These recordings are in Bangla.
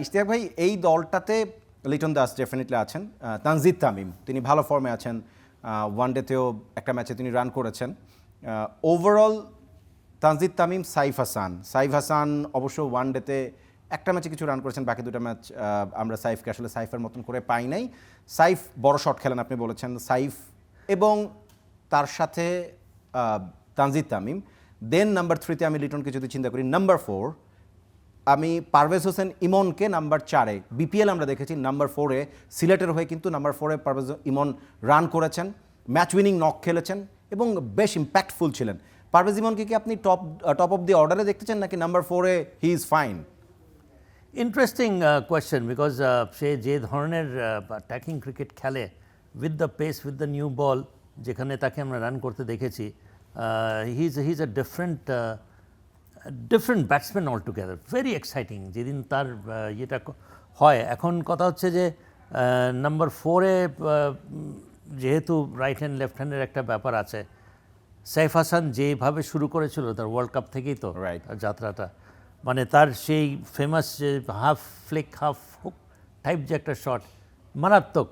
ইশতিয়াক ভাই, এই দলটাতে লিটন দাস ডেফিনেটলি আছেন, তানজিদ তামিম তিনি ভালো ফর্মে আছেন, ওয়ানডেতেও একটা ম্যাচে তিনি রান করেছেন। ওভারঅল তানজিদ তামিম, সাইফ হাসান অবশ্য ওয়ানডেতে একটা ম্যাচে কিছু রান করেছেন, বাকি দুটো ম্যাচ আমরা সাইফকে আসলে সাইফের মতন করে পাই নাই। সাইফ বড় শট খেলেন আপনি বলেছেন, সাইফ এবং তার সাথে তানজিদ তামিম। দেন নাম্বার 3-তে আমি লিটনকে যদি চিন্তা করি, নাম্বার 4 আমি পারভেজ হোসেন ইমনকে নাম্বার 4-এ, বিপিএল আমরা দেখেছি নাম্বার 4-এ সিলেটের হয়ে কিন্তু নাম্বার 4-এ পারভেজ ইমন রান করেছেন, ম্যাচ উইনিং নক খেলেছেন এবং বেশ ইম্প্যাক্টফুল ছিলেন। পারভেজ ইমনকে কি আপনি টপ অফ দি অর্ডারে দেখতে চান, নাকি নাম্বার 4-এ he is fine? Interesting question, because সে যে ধরনের অ্যাটাকিং ক্রিকেট খেলে with the pace, with the new ball, যেখানে তাকে আমরা রান করতে দেখেছি, he is a different batsman altogether, very exciting যেদিন তার ইয়েটা হয়। এখন কথা হচ্ছে যে নাম্বার 4-এ যেহেতু রাইট হ্যান্ড লেফট হ্যান্ডের একটা ব্যাপার আছে, সাইফ হাসান যেভাবে শুরু করেছিল তার ওয়ার্ল্ড কাপ থেকেই তো যাত্রাটা, মানে তার সেই ফেমাস যে half Flick half hook type যে একটা শট, মারাত্মক,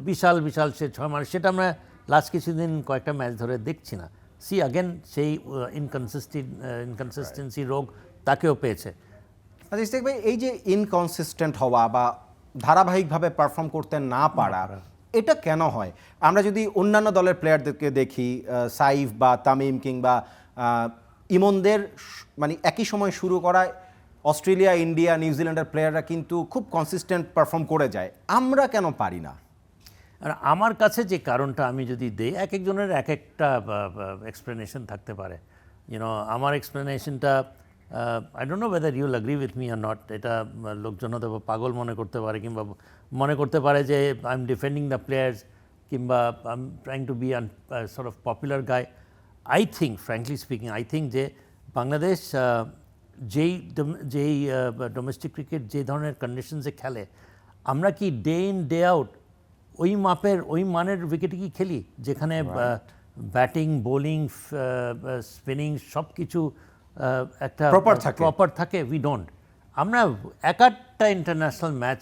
বিশাল বিশাল সে 6 মার, সেটা আমরা লাস্ট কিছুদিন কয়েকটা ম্যাচ ধরে দেখছি না। সি আগেন সেই ইনকনসিস্টেন্সি রোগ তাকেও পেয়েছে। আচ্ছা ইশতিয়াক ভাই, এই যে ইনকনসিস্টেন্ট হওয়া বা ধারাবাহিকভাবে পারফর্ম করতে না পারা, এটা কেন হয়? আমরা যদি অন্যান্য দলের প্লেয়ারদেরকে দেখি, সাইফ বা তামিম কিংবা ইমনদের মানে একই সময় শুরু করায় অস্ট্রেলিয়া, ইন্ডিয়া, নিউজিল্যান্ডের প্লেয়াররা কিন্তু খুব কনসিস্টেন্ট পারফর্ম করে যায়, আমরা কেন পারি না? আর আমার কাছে যে কারণটা আমি যদি দিই, এক একজনের এক একটা এক্সপ্লেনেশন থাকতে পারে। ইউনো, আমার এক্সপ্লেনেশনটা I don't know whether you'll agree with me or not, এটা লোকজন হয়তো পাগল মনে করতে পারে, কিংবা মনে করতে পারে যে I am defending the players, কিংবা I am trying to be sort of popular guy. I think, frankly speaking, I think যে বাংলাদেশ যেই ডোমেস্টিক ক্রিকেট যে ধরনের কন্ডিশনসে খেলে, আমরা কি ডে ইন ডে আউট ওই মাপের ওই মানের উইকেটে কি খেলি, যেখানে ব্যাটিং, বোলিং, স্পিনিং সব কিছু একটা প্রপার থাকে? We don't. আমরা একটা ইন্টারন্যাশনাল ম্যাচ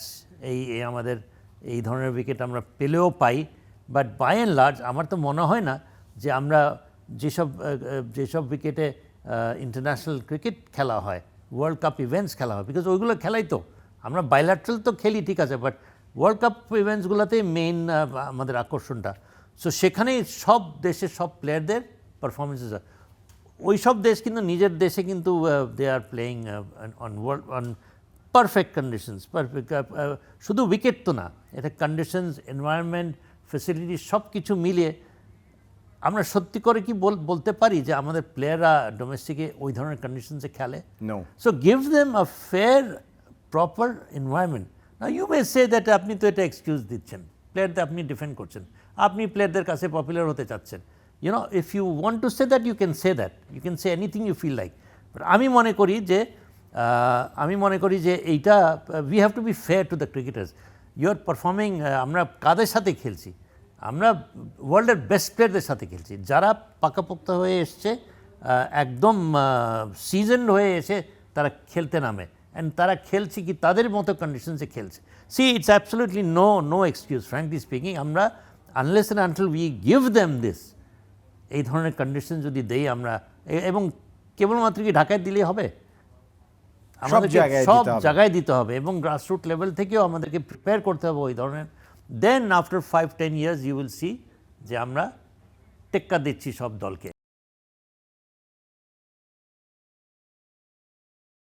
আমাদের এই ধরনের উইকেট আমরা পেলেও পাই, বাট বাই অ্যান্ড লার্জ আমার তো মনে হয় না যে আমরা যেসব উইকেটে ইন্টারন্যাশনাল ক্রিকেট খেলা হয়, ওয়ার্ল্ড কাপ ইভেন্টস খেলা হয়, বিকজ ওইগুলো খেলাই তো আমরা বাইল্যাটারাল তো খেলি, ঠিক আছে, বাট ওয়ার্ল্ড কাপ ইভেন্টসগুলোতেই মেইন আমাদের আকর্ষণটা। সো সেখানেই সব দেশের সব প্লেয়ারদের পারফরমেন্সেস হয়। ওই সব দেশ কিন্তু নিজের দেশে কিন্তু they are playing on perfect conditions, perfect, শুধু উইকেট তো না, এটা কন্ডিশনস, এনভায়রনমেন্ট, ফ্যাসিলিটি সব কিছু মিলিয়ে আমরা সত্যি করে কি বলতে পারি যে আমাদের প্লেয়াররা ডোমেস্টিকে ওই ধরনের কন্ডিশনসে খেলে? No. So give them a fair proper environment. না, ইউ মে সে দ্যাট আপনি তো এটা এক্সকিউজ দিচ্ছেন, প্লেয়ারদের আপনি ডিফেন্ড করছেন, আপনি প্লেয়ারদের কাছে পপুলার হতে চাচ্ছেন। You know, if you want to say that you can say that, you can say anything you feel like. But আমি মনে করি যে এইটা we have to be fair to the cricketers. You are performing, আমরা কাদের সাথে খেলছি? আমরা ওয়ার্ল্ডের বেস্ট প্লেয়ারদের সাথে খেলছি, যারা পাকাপোক্ত হয়ে এসছে, একদম সিজনড হয়ে এসে তারা খেলতে নামে, অ্যান্ড তারা খেলছে কি তাদের মতো কন্ডিশনসে খেলছে। See, it's absolutely no excuse, frankly speaking. আমরা unless and until we give them this, এই ধরনের কন্ডিশন যদি দেই আমরা, এবং কেবলমাত্র কি ঢাকায় দিলেই হবে? আমাদের সব জায়গায় দিতে হবে, এবং গ্রাসরুট লেভেল থেকেও আমাদেরকে প্রিপেয়ার করতে হবে ওই ধরনের। Then after 5-10 years you will see যে আমরা টেক্কা দিচ্ছি সব দলকে।